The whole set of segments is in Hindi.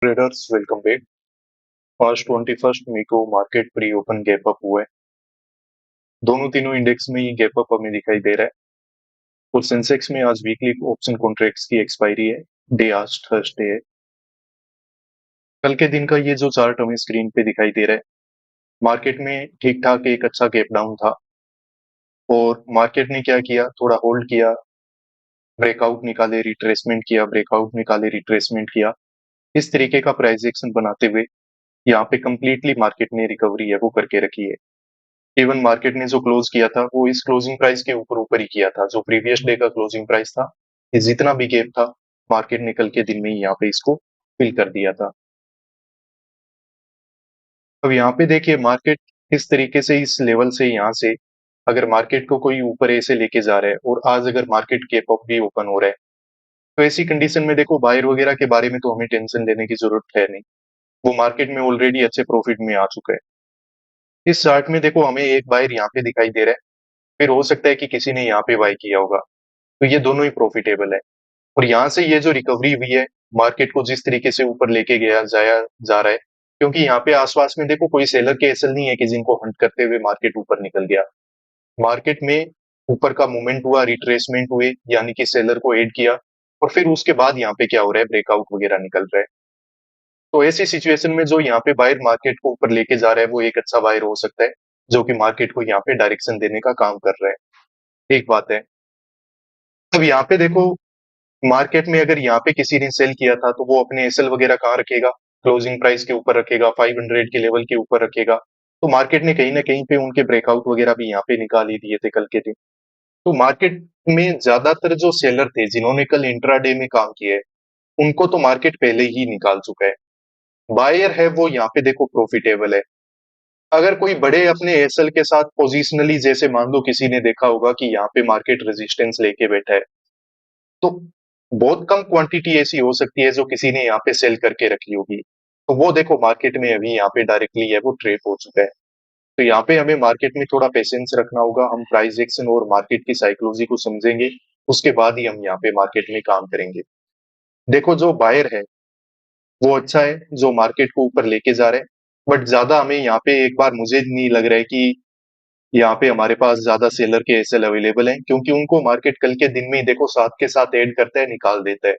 Traders welcome back. आज 21 मई को market pre open gap up हुआ है। दोनों तीनों इंडेक्स में ये गैप अप हमें दिखाई दे रहा है। और सेंसेक्स में आज वीकली ऑप्शन कॉन्ट्रैक्ट्स की एक्सपायरी है। डे आज थर्सडे है। कल के दिन का ये जो चार्ट हमें स्क्रीन पे दिखाई दे रहा है, मार्केट में ठीक ठाक एक अच्छा गैप डाउन था। और मार्केट ने क्या किया, थोड़ा होल्ड किया, ब्रेकआउट निकाले, रिट्रेसमेंट किया, ब्रेकआउट निकाले, रिट्रेसमेंट किया। इस तरीके का प्राइस एक्शन बनाते हुए यहाँ पे कंप्लीटली मार्केट ने रिकवरी है वो करके रखी है। इवन मार्केट ने जो क्लोज किया था वो इस क्लोजिंग प्राइस के ऊपर ऊपर ही किया था, जो प्रीवियस डे का क्लोजिंग प्राइस था। ये जितना भी गैप था, मार्केट ने कल के दिन में ही यहाँ पे इसको फिल कर दिया था। अब यहाँ पे देखिए, मार्केट इस तरीके से इस लेवल से यहाँ से अगर मार्केट को कोई ऊपर ऐसे लेके जा रहा है और आज अगर मार्केट गैप अप भी ओपन हो रहा है, तो ऐसी कंडीशन में देखो बायर वगैरह के बारे में तो हमें टेंशन लेने की जरूरत है नहीं। वो मार्केट में ऑलरेडी अच्छे प्रॉफिट में आ चुका है। इस चार्ट में देखो हमें एक बायर यहाँ पे दिखाई दे रहा है, फिर हो सकता है कि किसी ने यहाँ पे बाय किया होगा। तो ये दोनों ही प्रॉफिटेबल है। और यहाँ से ये जो रिकवरी हुई है, मार्केट को जिस तरीके से ऊपर लेके गया जाया जा रहा है, क्योंकि यहाँ पे आसपास में देखो कोई सेलर के एसल नहीं है कि जिनको हंट करते हुए मार्केट ऊपर निकल गया। मार्केट में ऊपर का मूवमेंट हुआ, रिट्रेसमेंट हुए, यानी कि सेलर को एड किया, और फिर उसके बाद यहाँ पे क्या हो रहा है, ब्रेकआउट वगैरह निकल रहा है। तो ऐसी सिचुएशन में जो यहाँ पे बायर मार्केट को ऊपर लेके जा रहा है वो एक अच्छा बायर हो सकता है, जो कि मार्केट को यहाँ पे डायरेक्शन देने का काम कर रहा है। एक बात है। अब यहाँ पे देखो, मार्केट में अगर यहाँ पे किसी ने सेल किया था तो वो अपने एसएल वगैरह कहाँ रखेगा, क्लोजिंग प्राइस के ऊपर रखेगा, 500 के लेवल के ऊपर रखेगा। तो मार्केट ने कहीं ना कहीं पे उनके ब्रेकआउट वगैरह भी यहाँ पे निकाल ही दिए थे कल के दिन। तो मार्केट में ज्यादातर जो सेलर थे जिन्होंने कल इंट्राडे में काम किया है, उनको तो मार्केट पहले ही निकाल चुका है। बायर है वो यहाँ पे देखो प्रॉफिटेबल है। अगर कोई बड़े अपने एसएल के साथ पोजिशनली, जैसे मान लो किसी ने देखा होगा कि यहाँ पे मार्केट रेजिस्टेंस लेके बैठा है, तो बहुत कम क्वांटिटी ऐसी हो सकती है जो किसी ने यहाँ पे सेल करके रखी होगी। तो वो देखो मार्केट में अभी यहाँ पे डायरेक्टली है वो ट्रेड हो चुका है। तो यहाँ पे हमें मार्केट में थोड़ा पेशेंस रखना होगा। हम प्राइस एक्शन और मार्केट की साइकोलॉजी को समझेंगे, उसके बाद ही हम यहाँ पे मार्केट में काम करेंगे। देखो जो बायर है वो अच्छा है, जो मार्केट को ऊपर लेके जा रहा है। बट ज्यादा हमें यहाँ पे एक बार मुझे नहीं लग रहा है कि यहाँ पे हमारे पास ज्यादा सेलर के एसएल अवेलेबल हैं, क्योंकि उनको मार्केट कल के दिन में ही देखो साथ के साथ ऐड करता है, निकाल देता है।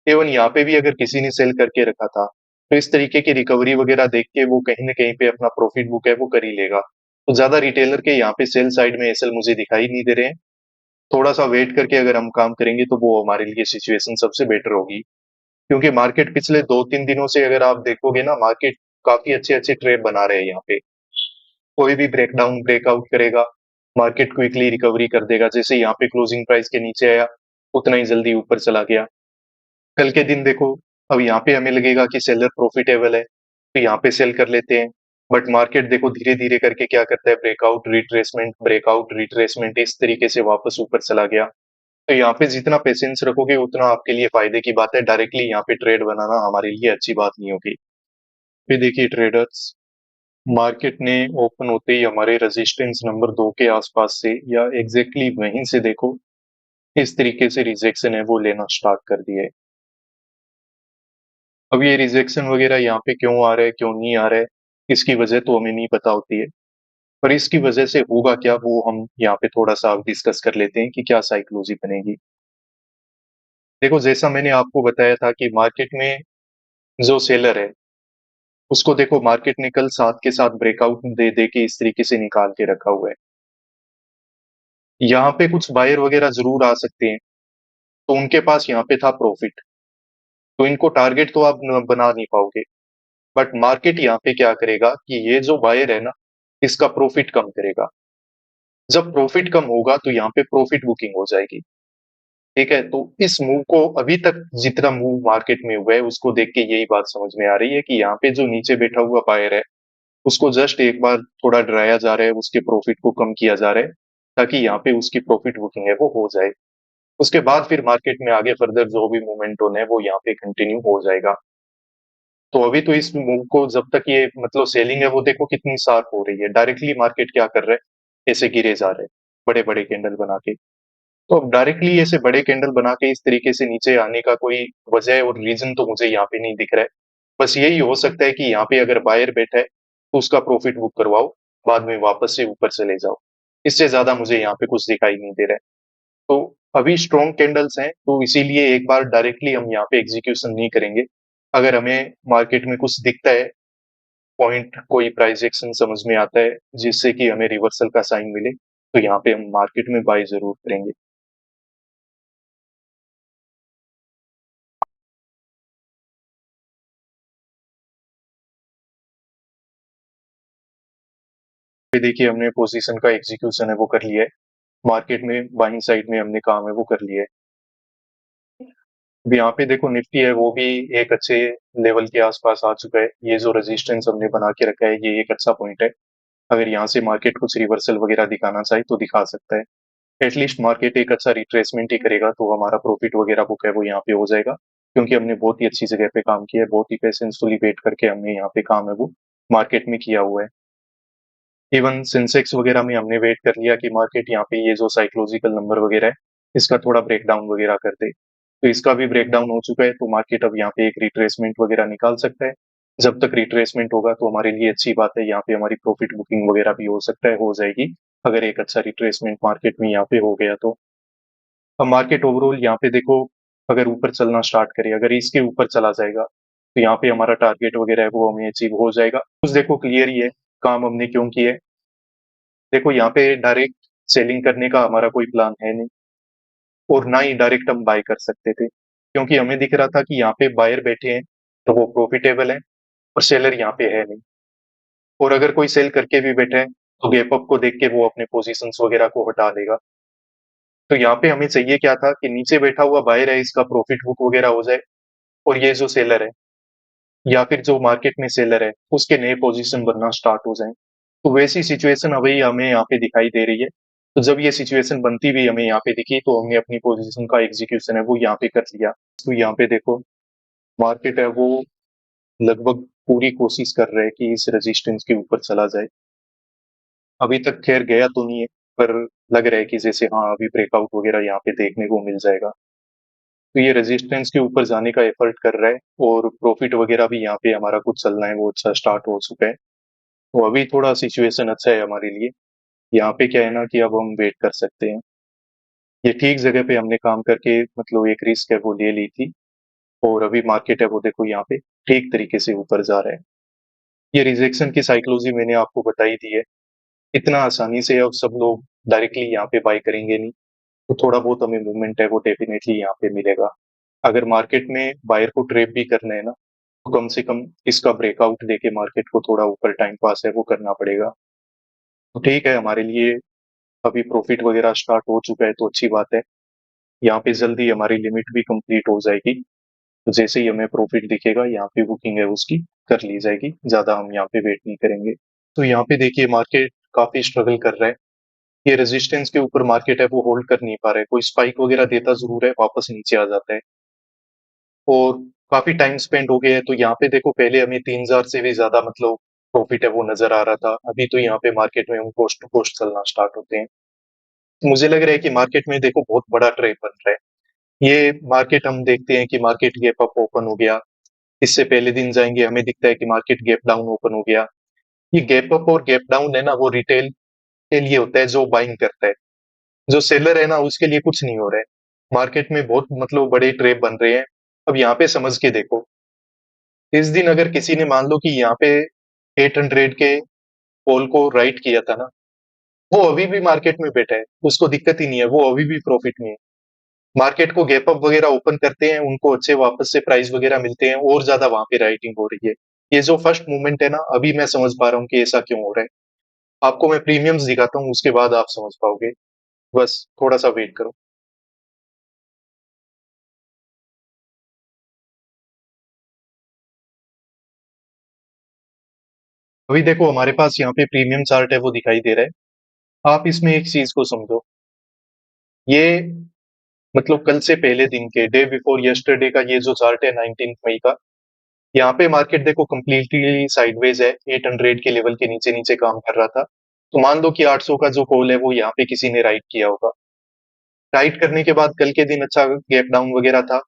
इवन यहाँ पे भी अगर किसी ने सेल करके रखा था, तो इस तरीके की रिकवरी वगैरह देख के वो कहीं ना कहीं पे अपना प्रॉफिट बुक है वो कर ही लेगा। तो ज्यादा रिटेलर के यहाँ पे सेल साइड में एसएल मुझे दिखाई नहीं दे रहे हैं। थोड़ा सा वेट करके अगर हम काम करेंगे तो वो हमारे लिए सिचुएशन सबसे बेटर होगी। क्योंकि मार्केट पिछले 2-3 दिनों से अगर आप देखोगे ना, मार्केट काफी अच्छे अच्छे ट्रेड बना रहे हैं। यहाँ पे कोई भी ब्रेकडाउन ब्रेकआउट करेगा, मार्केट क्विकली रिकवरी कर देगा। जैसे यहाँ पे क्लोजिंग प्राइस के नीचे आया, उतना ही जल्दी ऊपर चला गया। कल के दिन देखो, अब यहाँ पे हमें लगेगा कि सेलर प्रॉफिटेबल है, तो यहाँ पे सेल कर लेते हैं। बट मार्केट देखो धीरे धीरे करके क्या करता है, ब्रेकआउट रिट्रेसमेंट इस तरीके से वापस ऊपर चला गया। तो यहाँ पे जितना पेशेंस रखोगे उतना आपके लिए फायदे की बात है। डायरेक्टली यहाँ पे ट्रेड बनाना हमारे लिए अच्छी बात नहीं होगी। फिर देखिए ट्रेडर्स, मार्केट ने ओपन होते ही हमारे रेजिस्टेंस नंबर 2 के आसपास से या एग्जैक्टली वहीं से देखो इस तरीके से रिजेक्शन है वो लेना स्टार्ट कर दिया है। अब ये रिजेक्शन वगैरह यहाँ पे क्यों आ रहा है, क्यों नहीं आ रहा है, इसकी वजह तो हमें नहीं पता होती है। पर इसकी वजह से होगा क्या वो हम यहाँ पे थोड़ा सा डिस्कस कर लेते हैं कि क्या साइकोलॉजी बनेगी। देखो जैसा मैंने आपको बताया था कि मार्केट में जो सेलर है उसको देखो मार्केट ने कल साथ के साथ ब्रेकआउट दे दे के इस तरीके से निकाल के रखा हुआ है। यहाँ पे कुछ बायर वगैरह जरूर आ सकते हैं, तो उनके पास यहाँ पे था प्रॉफिट, तो इनको टारगेट तो आप बना नहीं पाओगे। बट मार्केट यहाँ पे क्या करेगा कि ये जो बायर है ना, इसका प्रॉफिट कम करेगा। जब प्रॉफिट कम होगा तो यहाँ पे प्रॉफिट बुकिंग हो जाएगी। ठीक है, तो इस मूव को अभी तक जितना मूव मार्केट में हुआ है उसको देख के यही बात समझ में आ रही है कि यहाँ पे जो नीचे बैठा हुआ बायर है उसको जस्ट एक बार थोड़ा डराया जा रहा है, उसके प्रॉफिट को कम किया जा रहा है, ताकि यहाँ पे उसकी प्रॉफिट बुकिंग है वो हो जाए। उसके बाद फिर मार्केट में आगे फर्दर जो भी मोमेंटम है वो यहाँ पे कंटिन्यू हो जाएगा। तो अभी तो इस मूव को जब तक ये मतलब सेलिंग है वो देखो कितनी शार्प हो रही है। डायरेक्टली मार्केट क्या कर रहा है, ऐसे गिरे जा रहे हैं बड़े बड़े कैंडल बना के। तो अब डायरेक्टली ऐसे बड़े कैंडल बना के इस तरीके से नीचे आने का कोई वजह और रीजन तो मुझे यहाँ पे नहीं दिख रहा है। बस यही हो सकता है कि यहाँ पे अगर बायर बैठा है, तो उसका प्रॉफिट बुक करवाओ, बाद में वापस से ऊपर चले जाओ। इससे ज़्यादा मुझे यहाँ पे कुछ दिखाई नहीं दे रहा है। तो अभी स्ट्रॉन्ग कैंडल्स हैं, तो इसीलिए एक बार डायरेक्टली हम यहाँ पे एग्जीक्यूशन नहीं करेंगे। अगर हमें मार्केट में कुछ दिखता है, पॉइंट कोई प्राइस एक्शन समझ में आता है, जिससे कि हमें रिवर्सल का साइन मिले, तो यहाँ पे हम मार्केट में बाय ज़रूर करेंगे। ये देखिए हमने पोजीशन का एग्जीक्यूशन है वो कर लिया है। मार्केट में बाइंग साइड में हमने काम है वो कर लिया है। अब यहाँ पे देखो निफ्टी है वो भी एक अच्छे लेवल के आसपास आ चुका है। ये जो रेजिस्टेंस हमने बना के रखा है ये एक अच्छा पॉइंट है। अगर यहाँ से मार्केट कुछ रिवर्सल वगैरह दिखाना चाहे तो दिखा सकता है। एटलीस्ट मार्केट एक अच्छा रिट्रेसमेंट ही करेगा तो हमारा प्रॉफिट वगैरह बुक है वो यहाँ पे हो जाएगा। क्योंकि हमने बहुत ही अच्छी जगह पे काम किया है, बहुत ही पेशेंसफुली वेट करके हमने यहाँ पे काम है वो मार्केट में किया हुआ है। इवन सेंसेक्स वगैरह में हमने वेट कर लिया कि मार्केट यहाँ पे ये जो साइकोलॉजिकल नंबर वगैरह है, इसका थोड़ा ब्रेकडाउन वगैरह कर दे। तो इसका भी ब्रेकडाउन हो चुका है, तो मार्केट अब यहाँ पे एक रिट्रेसमेंट वगैरह निकाल सकता है। जब तक रिट्रेसमेंट होगा तो हमारे लिए अच्छी बात है, यहाँ पे हमारी प्रॉफिट बुकिंग वगैरह भी हो सकता है, हो जाएगी। अगर एक अच्छा रिट्रेसमेंट मार्केट में यहाँ पे हो गया तो। अब मार्केट ओवरऑल यहाँ पे देखो, अगर ऊपर चलना स्टार्ट करे, अगर इसके ऊपर चला जाएगा, तो यहाँ पे हमारा टारगेट वगैरह है वो हमें अचीव हो जाएगा। कुछ देखो क्लियर ही है, काम हमने क्यों किया है। देखो यहाँ पे डायरेक्ट सेलिंग करने का हमारा कोई प्लान है नहीं, और ना ही डायरेक्ट हम बाय कर सकते थे, क्योंकि हमें दिख रहा था कि यहाँ पे बायर बैठे हैं, तो वो प्रॉफिटेबल है, और सेलर यहाँ पे है नहीं। और अगर कोई सेल करके भी बैठा है, तो गैप अप को देख के वो अपने पोजीशंस वगैरह को हटा देगा। तो यहाँ पे हमें चाहिए क्या था कि नीचे बैठा हुआ बायर है, इसका प्रॉफिट बुक वगैरह हो जाए, और ये जो सेलर है या फिर जो मार्केट में सेलर है उसके नए पोजीशन बनना स्टार्ट हो जाए। तो वैसी सिचुएशन अभी हमें यहाँ पे दिखाई दे रही है। तो जब ये सिचुएशन बनती हुई हमें यहाँ पे दिखी, तो हमने अपनी पोजीशन का एग्जीक्यूशन है वो यहाँ पे कर लिया। तो यहाँ पे देखो मार्केट है वो लगभग पूरी कोशिश कर रहा है कि इस रेजिस्टेंस के ऊपर चला जाए। अभी तक खैर गया तो नहीं है, पर लग रहा है कि जैसे हाँ अभी ब्रेकआउट वगैरह यहाँ पे देखने को मिल जाएगा। तो ये रेजिस्टेंस के ऊपर जाने का एफर्ट कर रहा है, और प्रॉफिट वगैरह भी यहाँ पे हमारा कुछ चलना है वो अच्छा स्टार्ट हो चुका है। तो अभी थोड़ा सिचुएशन अच्छा है हमारे लिए। यहाँ पे क्या है ना कि अब हम वेट कर सकते हैं। ये ठीक जगह पे हमने काम करके मतलब एक रिस्क है वो ले ली थी, और अभी मार्केट है वो देखो यहाँ पे ठीक तरीके से ऊपर जा रहा है। ये रिजेक्शन की साइकोलॉजी मैंने आपको बताई दी है। इतना आसानी से अब सब लोग डायरेक्टली यहाँ पे बाय करेंगे नहीं, तो थोड़ा बहुत हमें मूवमेंट है वो डेफिनेटली यहाँ पे मिलेगा। अगर मार्केट में बायर को ट्रेप भी करना है ना, तो कम से कम इसका ब्रेकआउट देके मार्केट को थोड़ा ऊपर टाइम पास है वो करना पड़ेगा। तो ठीक है हमारे लिए अभी प्रॉफिट वगैरह स्टार्ट हो चुका है तो अच्छी बात है। यहाँ पे जल्दी हमारी लिमिट भी कंप्लीट हो जाएगी। तो जैसे ही हमें प्रॉफिट दिखेगा यहाँ पे बुकिंग है उसकी कर ली जाएगी, ज्यादा हम यहाँ पे वेट नहीं करेंगे। तो यहाँ पे देखिए मार्केट काफी स्ट्रगल कर रहा है। ये रेजिस्टेंस के ऊपर मार्केट है वो होल्ड कर नहीं पा रहा है, कोई स्पाइक वगैरह देता जरूर है, वापस नीचे आ जाता है। और काफी टाइम स्पेंड हो गया है, तो यहाँ पे देखो पहले हमें 3000 से भी ज्यादा मतलब प्रॉफिट है वो नजर आ रहा था, अभी तो यहाँ पे मार्केट में हम कोस्ट टू कोस्ट चलना स्टार्ट होते हैं। तो मुझे लग रहा है कि मार्केट में देखो बहुत बड़ा ट्रेड बन रहा है। ये मार्केट हम देखते हैं कि मार्केट गैप अप ओपन हो गया, इससे पहले दिन जाएंगे हमें दिखता है कि मार्केट गैप डाउन ओपन हो गया। ये गैप अप और गैप डाउन है ना वो रिटेल के लिए होता है जो बाइंग करता है। जो सेलर है ना उसके लिए कुछ नहीं हो रहा है। मार्केट में बहुत मतलब बड़े ट्रेड बन रहे हैं। अब यहाँ पे समझ के देखो, इस दिन अगर किसी ने मान लो कि यहाँ पे 800 के कॉल को राइट किया था ना, वो अभी भी मार्केट में बैठा है, उसको दिक्कत ही नहीं है, वो अभी भी प्रॉफिट में है। मार्केट को गैप अप वगैरह ओपन करते हैं, उनको अच्छे वापस से प्राइस वगैरह मिलते हैं, और ज्यादा वहां पे राइटिंग हो रही है। ये जो फर्स्ट मूवमेंट है ना, अभी मैं समझ पा रहा हूँ कि ऐसा क्यों हो रहा है। आपको मैं प्रीमियम्स दिखाता हूँ उसके बाद आप समझ पाओगे। बस थोड़ा सा वेट करो। अभी देखो हमारे पास यहाँ पे प्रीमियम चार्ट है वो दिखाई दे रहा है। आप इसमें एक चीज को समझो, ये मतलब कल से पहले दिन के डे बिफोर यस्टरडे का ये जो चार्ट है 19 मई का, यहाँ पे मार्केट देखो कंप्लीटली साइडवेज है, 800 के लेवल के नीचे नीचे काम कर रहा था। तो मान लो कि 800 का जो कॉल है वो यहाँ पे किसी ने राइट किया होगा। राइट करने के बाद कल के दिन अच्छा गैप डाउन वगैरह था,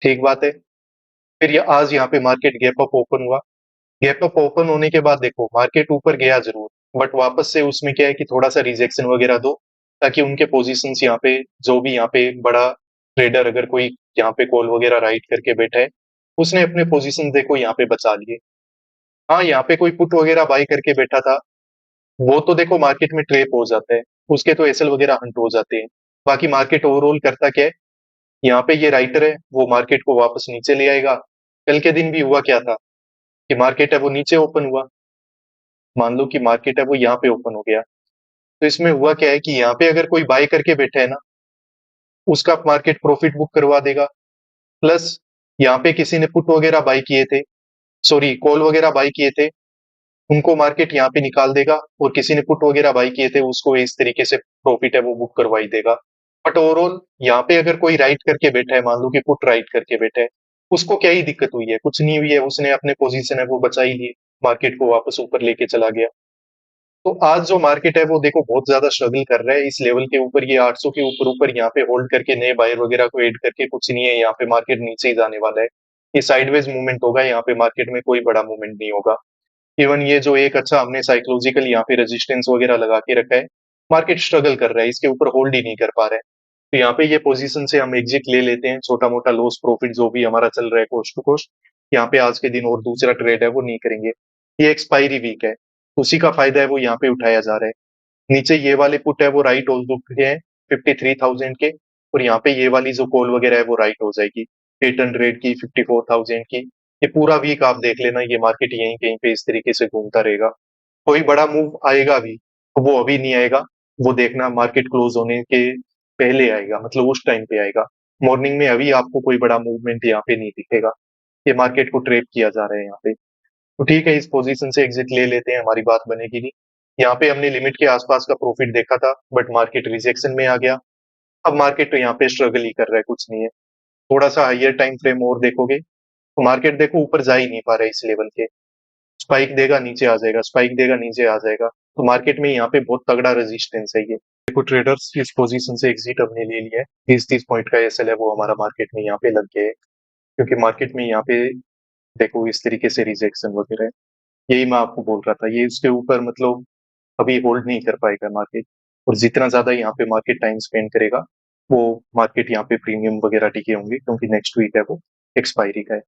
ठीक बात है। फिर ये आज यहाँ पे मार्केट गैप अप ओपन हुआ। गैप अप ओपन होने के बाद देखो मार्केट ऊपर गया ज़रूर, बट वापस से उसमें क्या है कि थोड़ा-सा रिजेक्शन वगैरह दो, ताकि उनके पोज़ीशंस यहाँ पे जो भी यहाँ पे बड़ा ट्रेडर अगर कोई यहाँ पे कॉल वगैरह राइट करके बैठा है, उसने अपने पोज़ीशन देखो यहाँ पे बचा लिए। हाँ, यहाँ पे कोई पुट वगैरह बाय करके बैठा था, वो तो देखो मार्केट में ट्रैप हो जाता है, उसके तो एसएल वगैरह हंट हो जाते हैं। बाकी मार्केट ओवरऑल करता क्या है, यहाँ पे ये राइटर है, वो मार्केट को वापस नीचे ले आएगा। कल के दिन भी हुआ क्या था कि मार्केट है वो नीचे ओपन हुआ। मान लो कि मार्केट है वो यहाँ पे ओपन हो गया। तो इसमें हुआ क्या है कि यहाँ पे अगर कोई बाय करके बैठा है ना, उसका मार्केट प्रॉफिट बुक करवा देगा। प्लस यहाँ पे किसी ने पुट वगैरह बाय किए थे, सॉरी कॉल वगैरह बाय किए थे, उनको मार्केट यहाँ पे निकाल देगा और किसी ने पुट वगैरह बाय किए थे उसको इस तरीके से प्रॉफिट है वो बुक करवा ही देगा। बट ओवरऑल यहाँ पे अगर कोई राइट करके बैठा है, मान लो कि पुट राइट करके बैठा है, उसको क्या ही दिक्कत हुई है? कुछ नहीं हुई है, उसने अपने पोजीशन है वो बचा ही लिए, मार्केट को वापस ऊपर लेके चला गया। तो आज जो मार्केट है वो देखो बहुत ज्यादा स्ट्रगल कर रहा है इस लेवल के ऊपर, ये 800 के ऊपर ऊपर यहाँ पे होल्ड करके नए बायर वगैरह को ऐड करके कुछ नहीं है, यहाँ पे मार्केट नीचे ही जाने वाला है। ये साइडवेज मूवमेंट होगा, यहाँ पे मार्केट में कोई बड़ा मूवमेंट नहीं होगा। इवन ये जो एक अच्छा हमने साइकोलॉजिकल यहाँ पे रेजिस्टेंस वगैरह लगा के रखा है, मार्केट स्ट्रगल कर रहा है, इसके ऊपर होल्ड ही नहीं कर पा रहा है। तो यहाँ पे ये पोजीशन से हम एग्जिट ले लेते हैं, छोटा मोटा लॉस प्रॉफिट जो भी हमारा चल रहा है कोस्ट टू कोस्ट, यहाँ पे आज के दिन और दूसरा ट्रेड है वो नहीं करेंगे। ये एक्सपायरी वीक है, उसी का फायदा है वो यहाँ पे उठाया जा रहा है। नीचे ये वाले पुट है वो राइट हो चुके हैं 53,000 के, और यहाँ पे ये वाली जो कॉल वगैरह है वो राइट हो जाएगी 800 की, 54,000 की। ये पूरा वीक आप देख लेना, ये मार्केट यहीं कहीं पे इस तरीके से घूमता रहेगा। कोई बड़ा मूव आएगा भी तो वो अभी नहीं आएगा, वो देखना मार्केट क्लोज होने के पहले आएगा, मतलब उस टाइम पे आएगा। मॉर्निंग में अभी आपको कोई बड़ा मूवमेंट यहाँ पे नहीं दिखेगा, ये मार्केट को ट्रेप किया जा रहा है यहाँ पे। तो ठीक है, इस पोजीशन से एग्जिट ले लेते हैं, हमारी बात बनेगी नहीं। यहाँ पे हमने लिमिट के आसपास का प्रॉफिट देखा था, बट मार्केट रिजेक्शन में आ गया। अब मार्केट तो यहाँ पे स्ट्रगल ही कर रहा है, कुछ नहीं है। थोड़ा सा हाइयर टाइम फ्रेम और देखोगे तो मार्केट देखो ऊपर जा ही नहीं पा रहा है इस लेवल के। स्पाइक देगा नीचे आ जाएगा, स्पाइक देगा नीचे आ जाएगा, तो मार्केट में यहाँ पे बहुत तगड़ा रेजिस्टेंस है ये। देखो ट्रेडर्स, इस पोजीशन से एग्जिट हमने ले लिया है, 30-30 पॉइंट का एसएल है वो हमारा मार्केट में यहाँ पे लग गया है, क्योंकि मार्केट में यहाँ पे देखो इस तरीके से रिजेक्शन वगैरह है। यही मैं आपको बोल रहा था, ये उसके ऊपर मतलब अभी होल्ड नहीं कर पाएगा मार्केट, और जितना ज्यादा यहाँ पे मार्केट टाइम स्पेंड करेगा, वो मार्केट यहाँ पे प्रीमियम वगैरह टिके होंगे, क्योंकि नेक्स्ट वीक है वो एक्सपायरी का है।